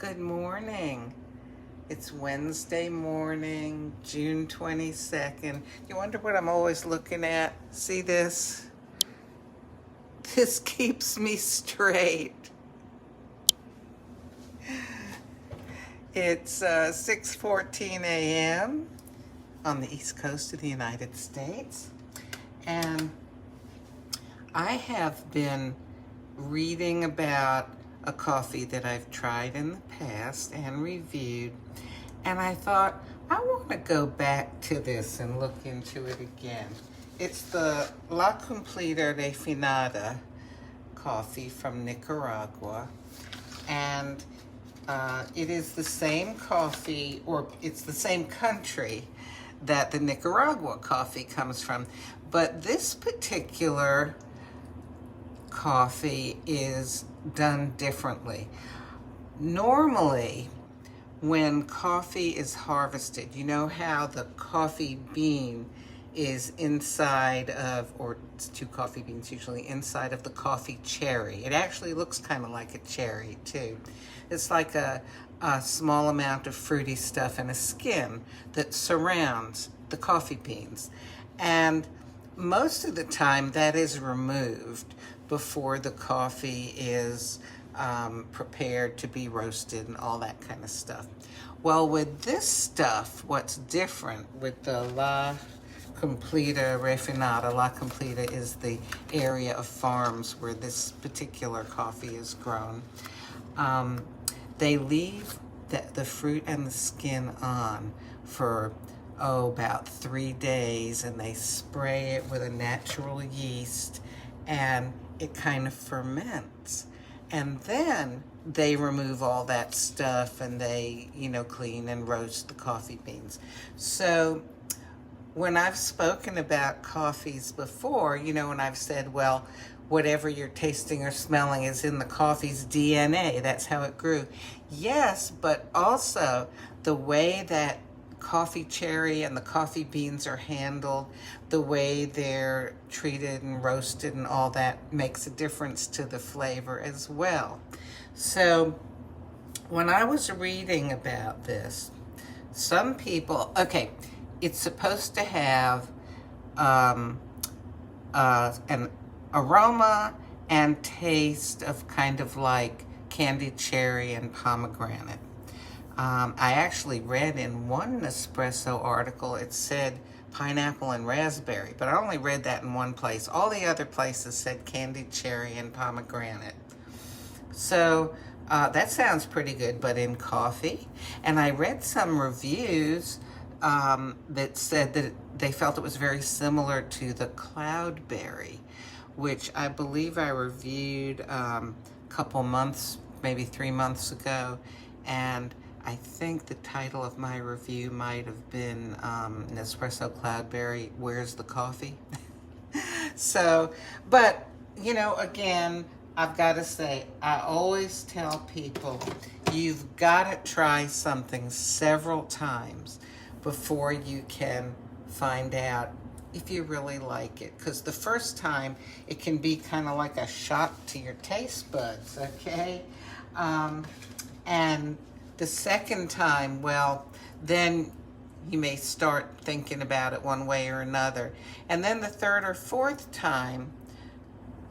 Good morning. It's Wednesday morning, June 22nd. You wonder what I'm always looking at? See this? This keeps me straight. It's 6:14 a.m. on the East Coast of the United States. And I have been reading about a coffee that I've tried in the past and reviewed, and I thought I want to go back to this and look into it again. It's the Cumplida Refinada coffee from Nicaragua, and it is the same coffee, or it's the same country that the Nicaragua coffee comes from, but this particular coffee is done differently. Normally, when coffee is harvested, you know how the coffee bean is inside of, or it's two coffee beans usually, inside of the coffee cherry. It actually looks kind of like a cherry too. It's like a small amount of fruity stuff and a skin that surrounds the coffee beans. And most of the time that is removed before the coffee is prepared to be roasted and all that kind of stuff. Well, with this stuff, what's different with the La Cumplida is the area of farms where this particular coffee is grown. They leave the fruit and the skin on for about 3 days, and they spray it with a natural yeast, and it kind of ferments. And then they remove all that stuff and they, clean and roast the coffee beans. So when I've spoken about coffees before, and I've said, well, whatever you're tasting or smelling is in the coffee's DNA. That's how it grew. Yes, but also the way that coffee cherry and the coffee beans are handled, the way they're treated and roasted and all that makes a difference to the flavor as well. So when I was reading about this, some people, it's supposed to have an aroma and taste of kind of like candied cherry and pomegranate. I actually read in one Nespresso article, it said pineapple and raspberry, but I only read that in one place. All the other places said candied cherry and pomegranate. So that sounds pretty good, but in coffee. And I read some reviews that said that they felt it was very similar to the cloudberry, which I believe I reviewed a couple months, maybe 3 months ago. And I think the title of my review might have been Nespresso Cloudberry, Where's the Coffee? So, but, again, I've got to say, I always tell people, you've got to try something several times before you can find out if you really like it. Because the first time, it can be kind of like a shock to your taste buds, okay? And the second time, well, then you may start thinking about it one way or another. And then the third or fourth time,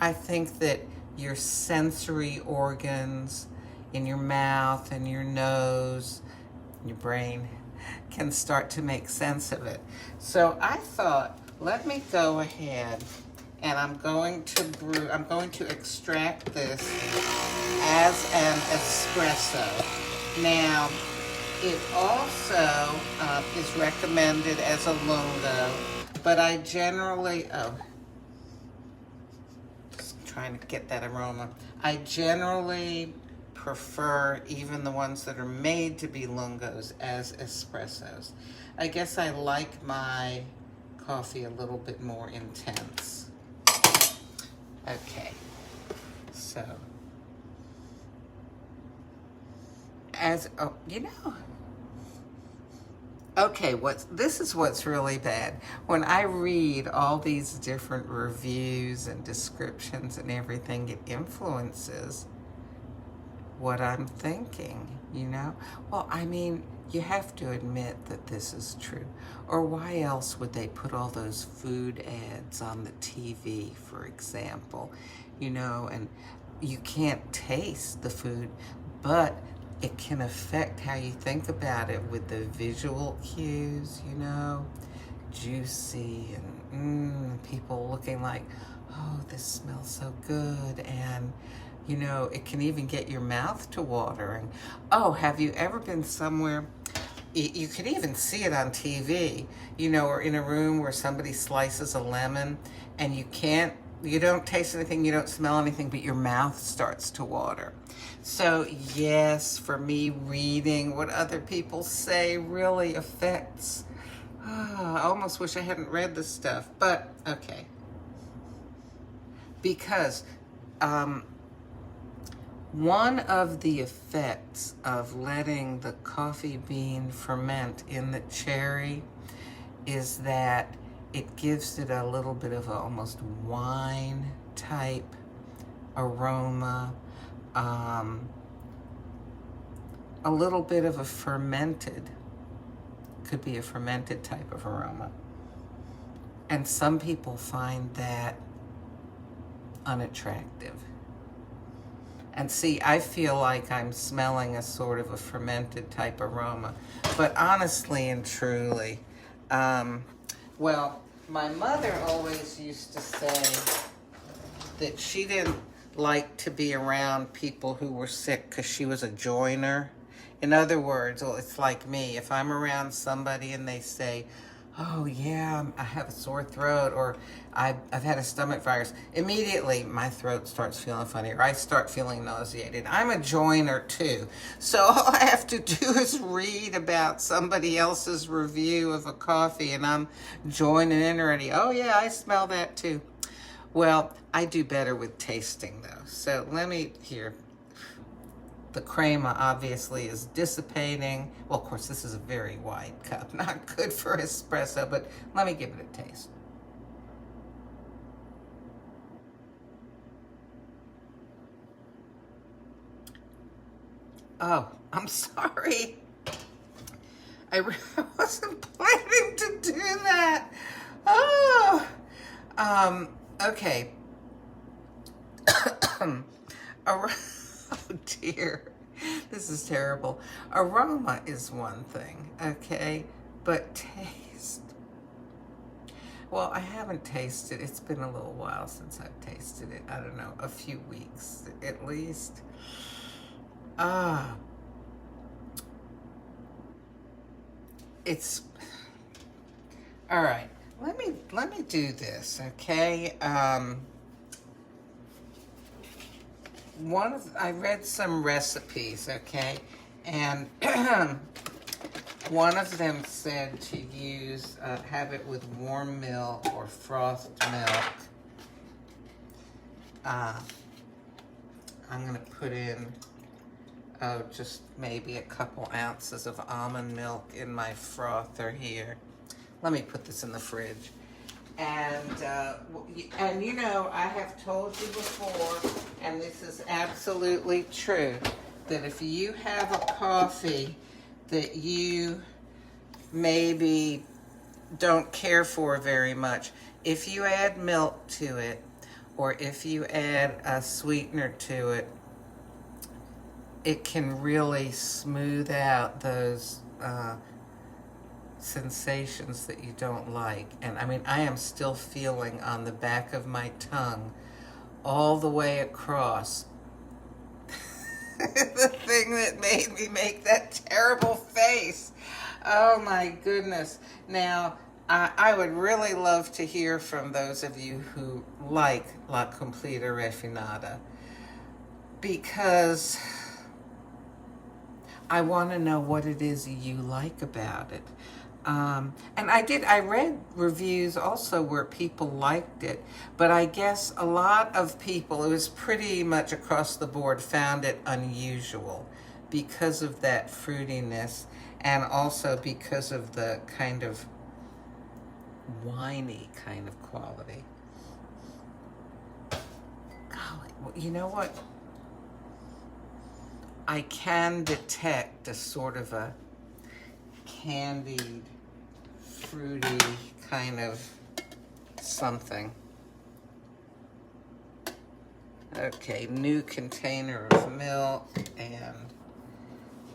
I think that your sensory organs in your mouth and your nose, your brain, can start to make sense of it. So I thought, let me go ahead and I'm going to extract this as an espresso. Now, it also is recommended as a lungo, but I generally, just trying to get that aroma. I generally prefer even the ones that are made to be lungos as espressos. I guess I like my coffee a little bit more intense. Okay, so this is what's really bad. When I read all these different reviews and descriptions and everything, it influences what I'm thinking, you know? Well, I mean, you have to admit that this is true. Or why else would they put all those food ads on the TV, for example? You know, and you can't taste the food, but it can affect how you think about it with the visual cues, you know? Juicy and people looking like, oh, this smells so good. And you know, it can even get your mouth to watering. Oh, have you ever been somewhere, you could even see it on TV, you know, or in a room where somebody slices a lemon and you don't taste anything, you don't smell anything, but your mouth starts to water. So yes, for me, reading what other people say really affects. I almost wish I hadn't read this stuff, but okay. Because one of the effects of letting the coffee bean ferment in the cherry is that it gives it a little bit of a almost wine type aroma, a little bit of a fermented, could be a fermented type of aroma. And some people find that unattractive. And see, I feel like I'm smelling a sort of a fermented type aroma. But honestly and truly, well, my mother always used to say that she didn't like to be around people who were sick because she was a joiner. In other words, well, it's like me. If I'm around somebody and they say, oh yeah, I have a sore throat, or I've had a stomach virus, immediately my throat starts feeling funny, or I start feeling nauseated. I'm a joiner too. So all I have to do is read about somebody else's review of a coffee and I'm joining in already. Oh yeah, I smell that too. Well, I do better with tasting though. So let me, here. The crema obviously is dissipating. Well, of course, this is a very wide cup. Not good for espresso, but let me give it a taste. Oh, I'm sorry. I wasn't planning to do that. Oh, okay. Oh dear, this is terrible. Aroma is one thing, okay, but taste. Well, I haven't tasted. It's been a little while since I've tasted it. I don't know, a few weeks at least. It's all right. Let me do this, okay? I read some recipes, okay, and one of them said to use, have it with warm milk or frothed milk. I'm gonna put in, just maybe a couple ounces of almond milk in my frother here. Let me put this in the fridge. And you know, I have told you before, and this is absolutely true, that if you have a coffee that you maybe don't care for very much, if you add milk to it, or if you add a sweetener to it, it can really smooth out those sensations that you don't like. And I mean, I am still feeling on the back of my tongue all the way across the thing that made me make that terrible face. Oh my goodness. Now, I would really love to hear from those of you who like La Cumplida Refinada, because I want to know what it is you like about it. And I read reviews also where people liked it, but I guess a lot of people, it was pretty much across the board, found it unusual because of that fruitiness and also because of the kind of winey kind of quality. Golly, you know what? I can detect a sort of a candied, fruity kind of something. Okay, new container of milk, and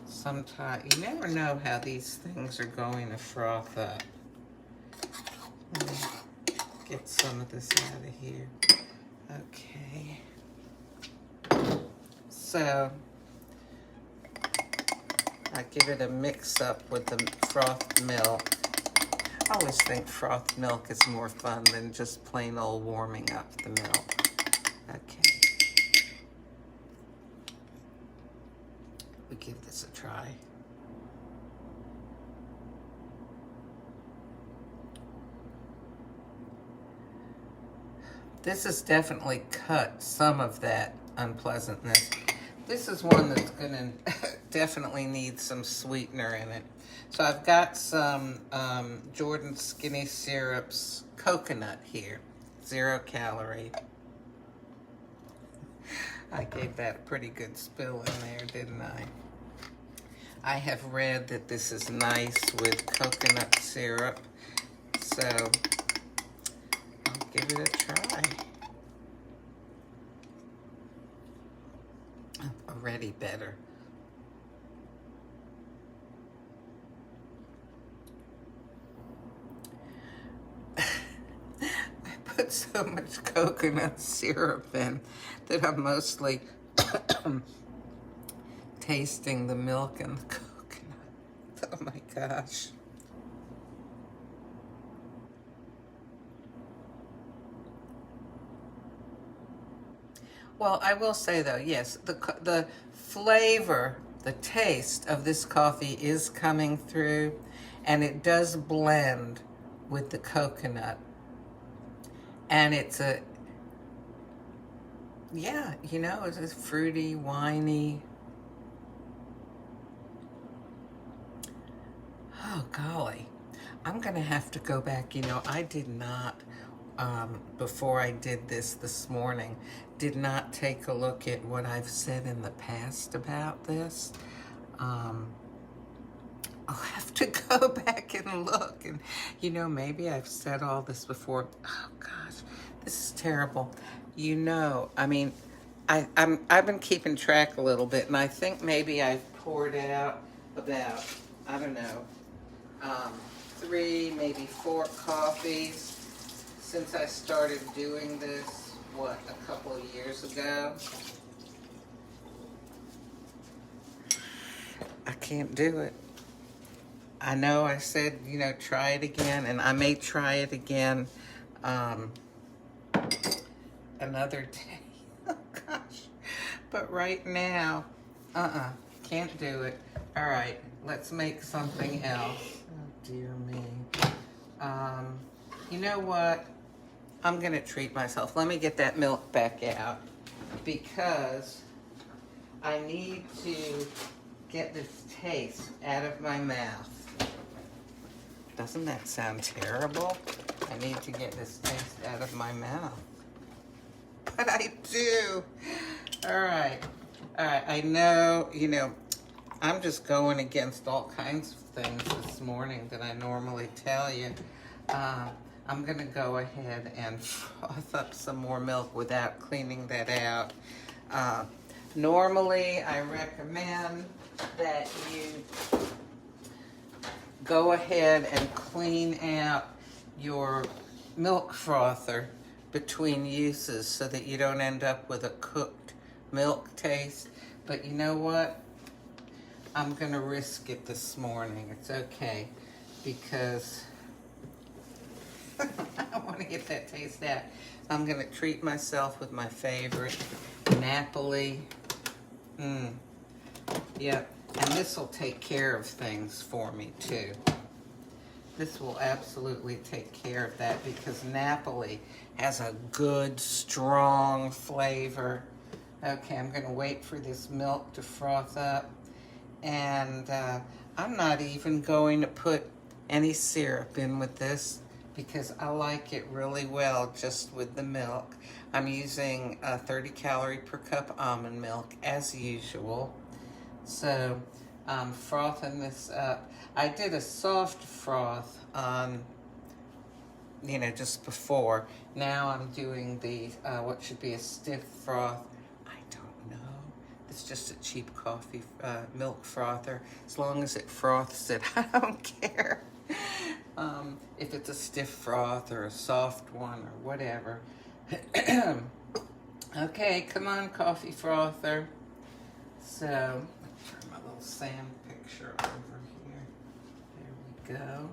sometimes you never know how these things are going to froth up. Let me get some of this out of here. Okay. So I give it a mix up with the frothed milk. I always think frothed milk is more fun than just plain old warming up the milk. Okay. We give this a try. This has definitely cut some of that unpleasantness. This is one that's gonna definitely need some sweetener in it. So I've got some Jordan Skinny Syrups coconut here, 0 calorie. I gave that a pretty good spill in there, didn't I? I have read that this is nice with coconut syrup, so I'll give it a try. Already better. I put so much coconut syrup in that I'm mostly tasting the milk and the coconut. Oh my gosh. Well, I will say though, yes, the flavor, the taste of this coffee is coming through, and it does blend with the coconut. And it's a, yeah, you know, it's a fruity, winey. Oh, golly. I'm going to have to go back. You know, I did not, before I did this morning, did not take a look at what I've said in the past about this. I'll have to go back and look. And, you know, maybe I've said all this before. Oh, gosh, this is terrible. You know, I mean, I've been keeping track a little bit, and I think maybe I've poured out about, I don't know, 3, maybe 4 coffees since I started doing this, what, a couple of years ago. I can't do it. I know I said, you know, try it again, and I may try it again another day. Oh, gosh. But right now, can't do it. All right, let's make something else. Oh, dear me. You know what? I'm going to treat myself. Let me get that milk back out because I need to get this taste out of my mouth. Doesn't that sound terrible? I need to get this taste out of my mouth. But I do. All right. I know, you know, I'm just going against all kinds of things this morning that I normally tell you. I'm going to go ahead and froth up some more milk without cleaning that out. Normally, I recommend that you go ahead and clean out your milk frother between uses so that you don't end up with a cooked milk taste. But you know what? I'm going to risk it this morning. It's okay because I want to get that taste out. I'm going to treat myself with my favorite, Napoli. Yep. And this will take care of things for me too. This will absolutely take care of that because Napoli has a good, strong flavor. Okay, I'm going to wait for this milk to froth up. And I'm not even going to put any syrup in with this because I like it really well just with the milk. I'm using 30 calorie per cup almond milk as usual. So I'm frothing this up. I did a soft froth on, just before. Now I'm doing the, what should be a stiff froth. I don't know. It's just a cheap coffee milk frother. As long as it froths it, I don't care. If it's a stiff froth or a soft one or whatever. Okay, come on, coffee frother. So, turn my little sand picture over here. There we go.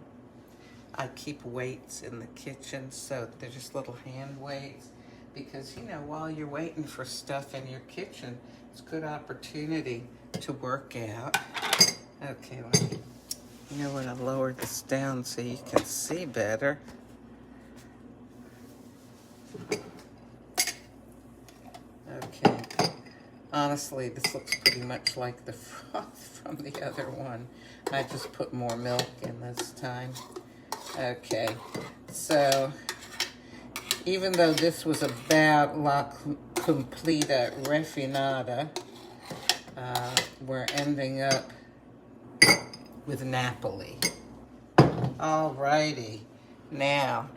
I keep weights in the kitchen, so they're just little hand weights. Because, while you're waiting for stuff in your kitchen, it's a good opportunity to work out. Okay, I'm going to lower this down so you can see better. Okay. Honestly, this looks pretty much like the froth from the other one. I just put more milk in this time. Okay, so even though this was about La Cumplida Refinada, we're ending up with Napoli. Alrighty, now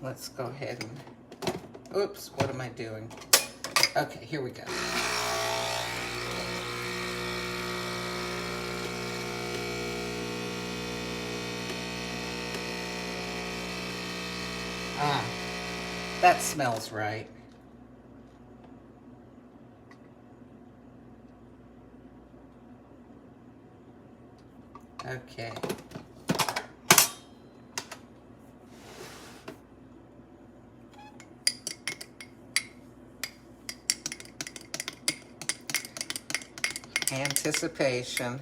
let's go ahead and, oops, what am I doing? Okay, here we go. Ah, that smells right. Okay. Anticipation.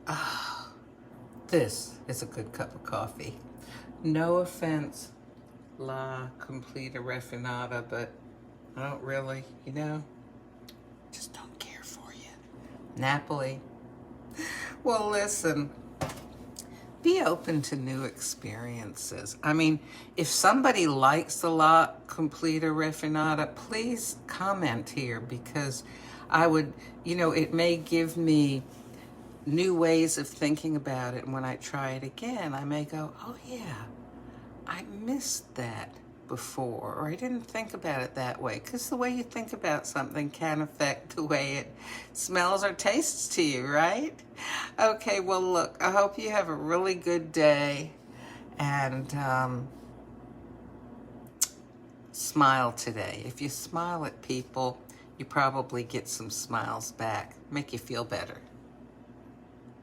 Ah, this is a good cup of coffee. No offense, La Cumplida Refinada, but I don't really, just don't care for you. Napoli. Well, listen, be open to new experiences. I mean, if somebody likes the La Cumplida Refinada, please comment here, because I would, it may give me new ways of thinking about it. And when I try it again, I may go, oh yeah, I missed that before, or I didn't think about it that way, because the way you think about something can affect the way it smells or tastes to you, right? Okay, well, look, I hope you have a really good day, and smile today. If you smile at people, you probably get some smiles back, make you feel better.